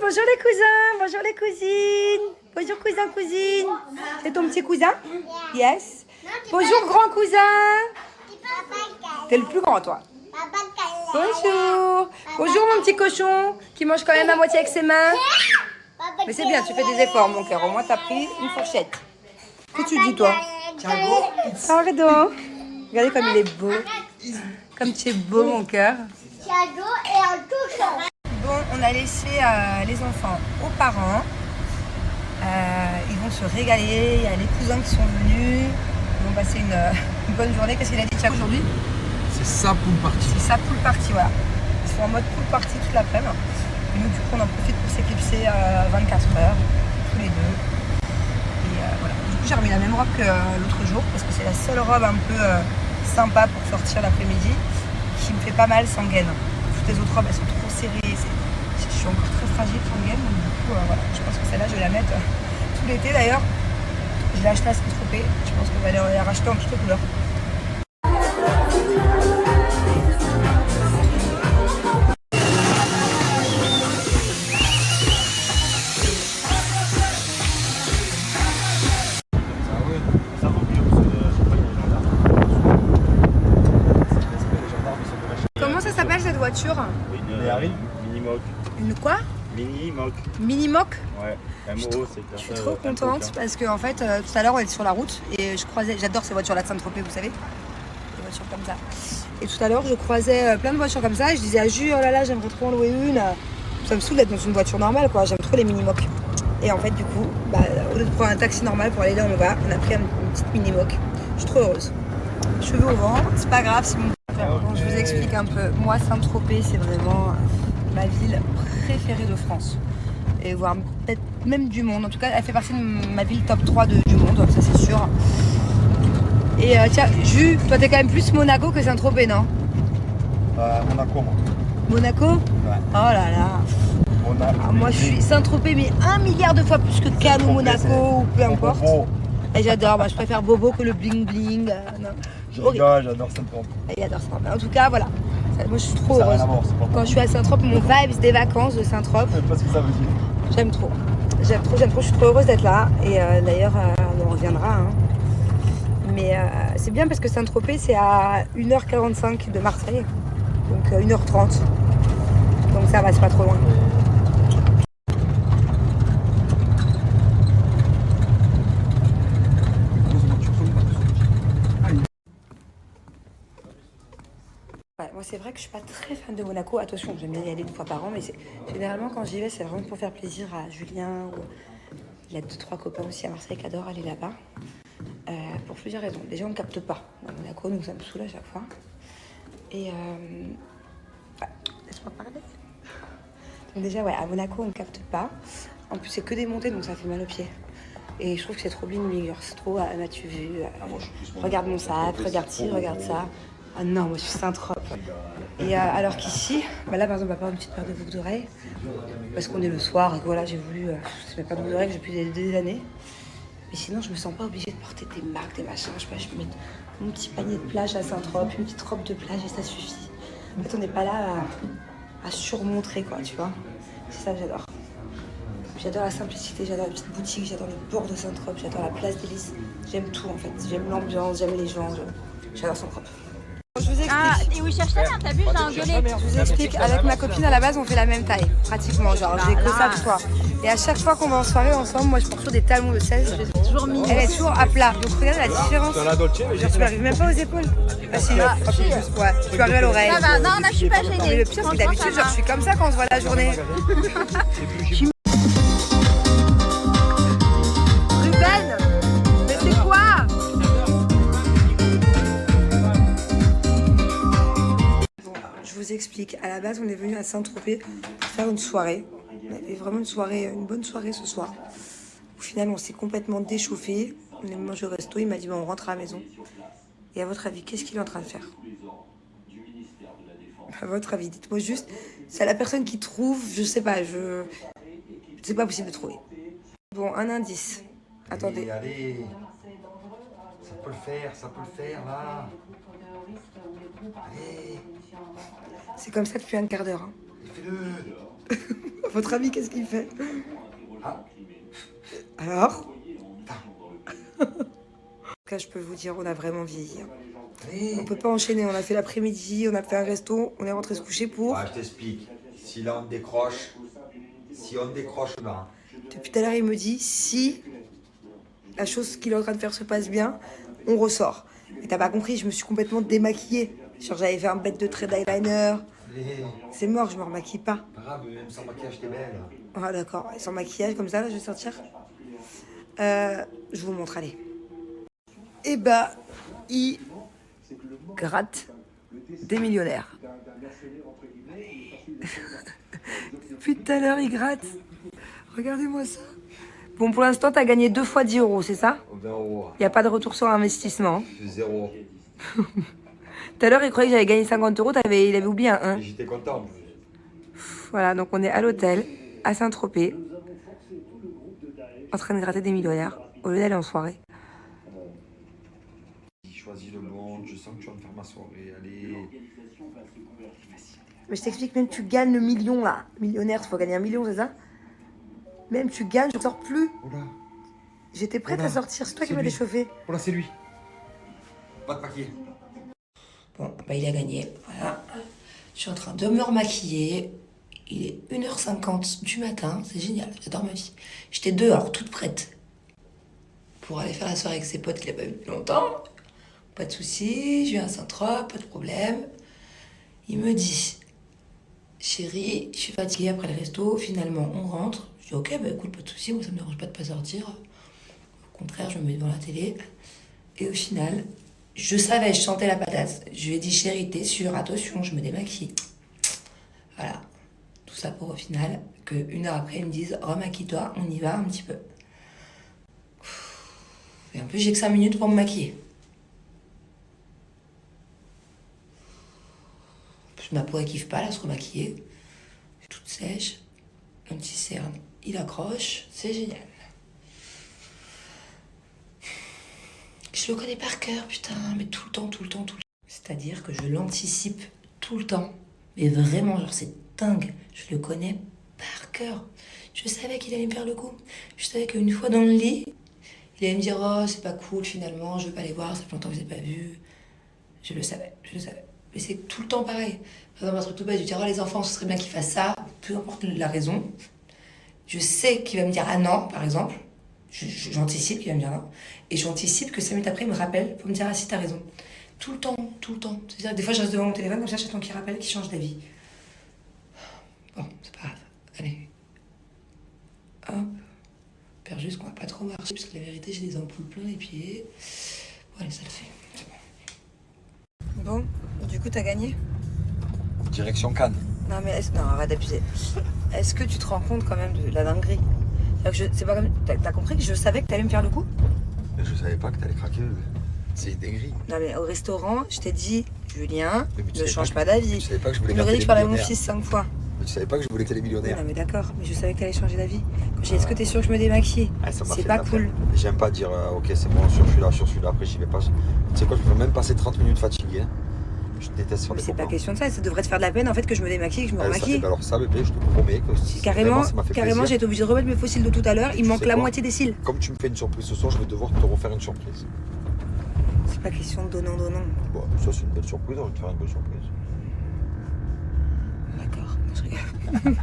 bonjour les cousins, bonjour les cousines. Bonjour cousin, cousine. C'est ton petit cousin? Yes. Bonjour grand cousin. T'es le plus grand toi. Bonjour. Bonjour mon petit cochon qui mange quand même à moitié avec ses mains. Mais c'est bien, tu fais des efforts mon cœur. Au moins t'as pris une fourchette. Qu'est-ce que tu dis toi? Pardon. Regardez comme il est beau. Comme tu es beau mon cœur. Bon, on a laissé les enfants aux parents. Ils vont se régaler. Il y a les cousins qui sont venus. Ils vont passer une bonne journée. Qu'est-ce qu'il a dit Thiago aujourd'hui? C'est ça pool party. C'est ça pool party, voilà. Ils sont en mode pool party toute l'après-midi. Et nous, du coup, on en profite pour s'éclipser 24 heures, tous les deux. Et voilà. Du coup, j'ai remis la même robe que l'autre jour parce que c'est la seule robe un peu sympa pour sortir l'après-midi qui me fait pas mal sans gaine. Toutes les autres robes, elles sont trop serrées. Je suis encore très fragile sans gaine. Donc, du coup, voilà. Je pense que celle-là, je vais la mettre tout l'été d'ailleurs. Je l'ai achetée à Saint-Tropez. Je pense qu'on va la racheter en toutes les couleurs. Comment ça s'appelle cette voiture? Une mini-moc. Une quoi? Mini-moc. Mini-moc? Ouais, MO, c'est Je suis trop contente parce que en fait tout à l'heure on était sur la route et j'adore ces voitures là de Saint-Tropez, vous savez, des voitures comme ça. Et tout à l'heure je croisais plein de voitures comme ça et je disais à Jules, oh là là j'aimerais trop en louer une. Ça me saoule d'être dans une voiture normale quoi, j'aime trop les mini-mocs. Et en fait du coup, au lieu de prendre un taxi normal pour aller là où on va, on a pris une petite mini-moc. Je suis trop heureuse. Cheveux au vent, c'est pas grave, c'est mon bon, je vous explique un peu. Moi Saint-Tropez c'est vraiment ma ville préférée de France. Et voire peut-être même du monde. En tout cas, elle fait partie de ma ville top 3 du monde, ça c'est sûr. Et tiens, Jus, toi t'es quand même plus Monaco que Saint-Tropez, non? Monaco, moi. Monaco? Ouais. Oh là là. Moi je suis Saint-Tropez, mais 1 milliard de fois plus que Cannes ou Monaco ou peu importe. Et j'adore, je préfère Bobo que le bling bling. J'adore Saint-Tropez. Il adore ça. Mais en tout cas, voilà. Moi je suis trop heureuse. Quand je suis à Saint-Tropez, mon vibes des vacances de Saint-Tropez. Je sais pas ce que ça veut dire. J'aime trop. J'aime trop. Je suis trop heureuse d'être là. Et d'ailleurs, on reviendra. Hein. Mais c'est bien parce que Saint-Tropez, c'est à 1h45 de Marseille. Donc 1h30. Donc ça va, c'est pas trop loin. Ouais, moi c'est vrai que je suis pas très fan de Monaco. Attention, j'aime bien y aller une fois par an, mais généralement quand j'y vais, c'est vraiment pour faire plaisir à Julien. Il y a 2-3 copains aussi à Marseille qui adorent aller là-bas. Pour plusieurs raisons. Déjà, on ne capte pas à Monaco, donc ça me saoule à chaque fois. Et laisse-moi parler. Donc déjà, ouais, à Monaco, on ne capte pas. En plus, c'est que des montées, donc ça fait mal aux pieds. Et je trouve que c'est trop bling-blinger. C'est trop, m'as-tu vu? Regarde mon sac, regarde ci, regarde ça. Ah non, moi je suis Saint-Tropez. Et alors qu'ici, là par exemple, on va faire une petite paire de boucles d'oreilles. Parce qu'on est le soir et que voilà, j'ai voulu. Je mets pas de boucles d'oreilles depuis des années. Mais sinon, je me sens pas obligée de porter des marques, des machins. Je sais pas, je peux mettre mon petit panier de plage à Saint-Tropez, une petite robe de plage et ça suffit. En fait, on n'est pas là à surmontrer, quoi, tu vois. C'est ça que j'adore. J'adore la simplicité, j'adore les petites boutiques, j'adore le port de Saint-Tropez, j'adore la place des Lys. J'aime tout en fait. J'aime l'ambiance, j'aime les gens. J'adore Saint-Tropez. Je vous explique. Ah, et où cherche ta mère? T'as vu, j'ai engueulé. Je vous explique. Avec ma copine à la base, on fait la même taille, pratiquement. Genre, j'ai que ça de toi. Et à chaque fois qu'on va en soirée ensemble, moi je porte toujours des talons de 16. Toujours mis. Elle est toujours à plat. Donc regarde la différence. Genre, tu m'arrives même pas aux épaules. Ah si, ouais. Tu arrives à l'oreille. Ça va, non, là je suis pas gênée. Mais le pire, c'est que d'habitude, genre, je suis comme ça quand on se voit la journée. Ruben, mais c'est quoi? Je vous explique, à la base on est venu à Saint-Tropez pour faire une soirée. On avait vraiment une bonne soirée ce soir. Au final on s'est complètement déchauffé. On est mangé au resto, il m'a dit on rentre à la maison. Et à votre avis, qu'est-ce qu'il est en train de faire? À votre avis, dites-moi juste, c'est la personne qui trouve, je sais pas, c'est pas possible de trouver. Bon, un indice. Attendez. Allez, ça peut le faire là. Allez. C'est comme ça depuis un quart d'heure. Hein. Fais-le. À votre avis, qu'est-ce qu'il fait? Ah. Alors? En tout cas, je peux vous dire, on a vraiment vieilli. On peut pas enchaîner. On a fait l'après-midi, on a fait un resto, on est rentré se coucher pour. Ah, je t'explique. Si là on décroche, là. Depuis tout à l'heure, il me dit si la chose qu'il est en train de faire se passe bien, on ressort. Et t'as pas compris, je me suis complètement démaquillée. Genre, j'avais fait un bête de trait d'eyeliner. C'est mort, je me remaquille pas. Pas grave, même sans maquillage, t'es belle. Ah, d'accord. Sans maquillage, comme ça, là, je vais sortir. Je vous montre, allez. Et bah, il gratte des millionnaires. Depuis tout à l'heure, il gratte. Regardez-moi ça. Bon, pour l'instant, t'as gagné 2 fois 10 euros, c'est ça? 20 euros. Il n'y a pas de retour sur investissement. 0. Tout à l'heure, il croyait que j'avais gagné 50 euros. Il avait oublié un 1. J'étais content. Voilà, donc on est à l'hôtel, à Saint-Tropez, en train de gratter des millionnaires, au lieu d'aller en soirée. Choisis le bon, je sens que tu vas me faire ma soirée, allez. Mais je t'explique, même tu gagnes le million là. Millionnaire, il faut gagner 1 million, c'est ça? Même tu gagnes, je ne sors plus. Oula, J'étais prête Oula, à sortir, c'est toi qui c'est m'as lui. déchauffé. oula, c'est lui. Pas de papier. Bon, bah il a gagné, voilà. Je suis en train de me remaquiller. Il est 1h50 du matin, c'est génial, j'adore ma vie. J'étais dehors, toute prête, pour aller faire la soirée avec ses potes qu'il n'a pas vu depuis longtemps. Pas de soucis, je viens à Saint-Tropez, pas de problème. Il me dit, chérie, je suis fatiguée après le resto, finalement on rentre. Je dis ok, bah écoute, pas de soucis, moi ça me dérange pas de pas sortir. Au contraire, je me mets devant la télé. Et au final, je savais, je sentais la patate. Je lui ai dit, chérie, t'es sûre, attention, je me démaquille. Voilà. Tout ça pour au final, que 1 heure après, ils me disent, remaquille-toi, on y va un petit peu. Et en plus, j'ai que 5 minutes pour me maquiller. Ma peau, elle kiffe pas, là, se remaquiller. Toute sèche. Un petit cerne, il accroche, c'est génial. Je le connais par cœur, putain, mais tout le temps. C'est-à-dire que je l'anticipe tout le temps. Mais vraiment, genre, c'est dingue. Je le connais par cœur. Je savais qu'il allait me faire le coup. Je savais qu'une fois dans le lit, il allait me dire « Oh, c'est pas cool, finalement, je veux pas les voir, ça fait longtemps que je les ai pas vus. » Je le savais. Mais c'est tout le temps pareil. Par exemple, un truc tout bête, je vais dire « Oh, les enfants, ce serait bien qu'ils fassent ça. » Peu importe la raison. Je sais qu'il va me dire « Ah non », par exemple. J'anticipe qu'il va me dire non. Et j'anticipe que 5 minutes après, il me rappelle pour me dire « Ah si, t'as raison. » Tout le temps. C'est-à-dire que des fois, je reste devant mon téléphone, comme ça, j'attends qu'il rappelle, qu'il change d'avis. Bon, c'est pas grave. Allez. Hop. J'espère juste qu'on va pas trop marcher, parce que la vérité, j'ai des ampoules plein les pieds. Bon, allez, ça le fait. C'est bon. Bon, du coup, t'as gagné? Direction Cannes. Non, mais non, arrête d'abuser. Est-ce que tu te rends compte quand même de la dinguerie? C'est pas comme... T'as compris que je savais que t'allais me faire le coup? Mais je savais pas que t'allais craquer. C'est une dinguerie. Non, mais au restaurant, je t'ai dit, Julien, Mais tu ne savais change pas pas d'avis. Tu savais pas que je voulais Il m'aurait dit que je parlais à mon fils 5 fois. Mais tu savais pas que je voulais que t'aies les millionnaires. Non, mais d'accord, mais je savais que t'allais changer d'avis. Quand j'ai dit, est-ce que t'es sûr que je me démaquille? Ah, ça m'a C'est fait pas de la cool. peine. J'aime pas dire ok, c'est bon, sur celui-là, après j'y vais pas. Tu sais quoi, je peux même passer 30 minutes fatigué. Je déteste faire Mais les c'est pas copains. question de ça, ça devrait te faire de la peine en fait que je me démaquille et que je me remaquille. Alors ça, bébé, je te promets que si Carrément, vraiment, ça m'a fait j'ai plaisir. été obligée de remettre mes fossiles de tout à l'heure, il Tu manque sais la quoi moitié des cils. Comme tu me fais une surprise ce soir, je vais devoir te refaire une surprise. C'est pas question de donnant. Bon, ça c'est une belle surprise, on va te faire une belle surprise. D'accord, je rigole.